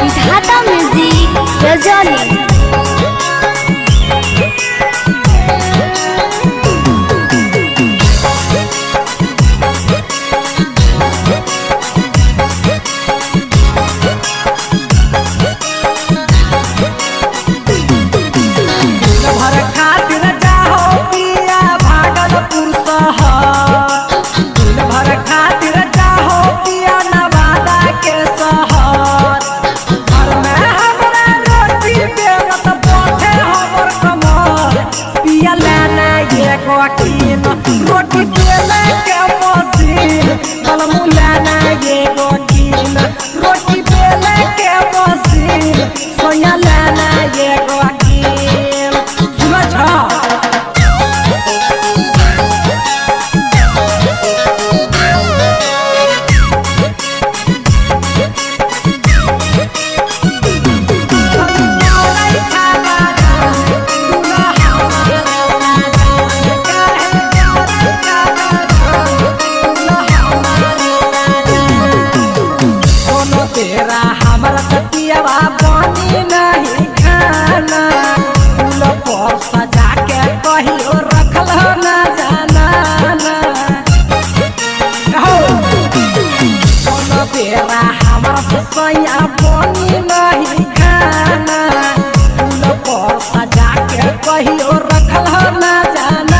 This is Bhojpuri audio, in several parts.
विधाता म्यूजिक रजौली। रोटी बेले के मशीन बलमुलाना ये गोकीन रोटी बेले के मशीन सोया लाना ये गोकीन सुनो छ तेरा हमारा सतियावा बनी नहीं खाना फूल पर सजा के कहियो रखल ना जाना सोनो तेरा हमारा सतिया बनी नहीं खाना फूल पर सजा के कहियो रखल ना जाना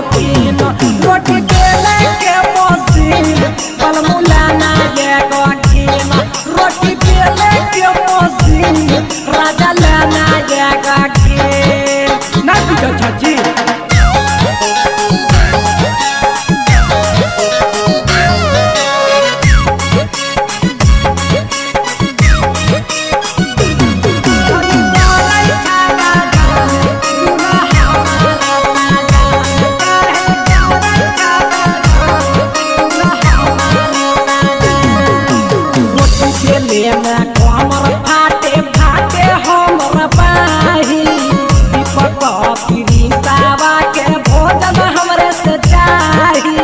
रोटी बेले के मशीन बलमुलाना ये गोकीन रोटी बेले के मशीन राजा लाना ये गोकीन ना पीछे छजी हमर फाटे फाटे हमर बाही दीपक प्रीतावा के भोजन हमरे से चाही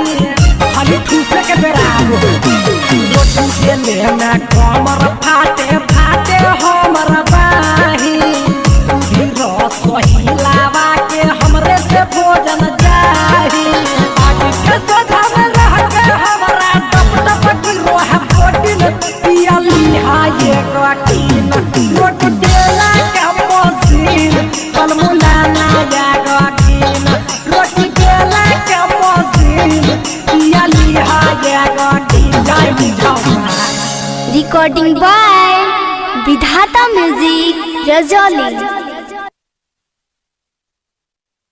खाली ठूसे के बेरा रोटी के लेना हमर फाटे फाटे हमर बाही रस हिलावा के हमरे से भोजन चाही आगे के सधा में रह के हमरा टप टप की रोह प्रोटीन पियली हाये गोकीन रोटी बेला के मशीन बलमुलाना या गोकीन रोटी बेला के मशीन पियली हाये गोकीन जाय बुझावा। रिकॉर्डिंग बाय विधाता म्यूजिक रजौली।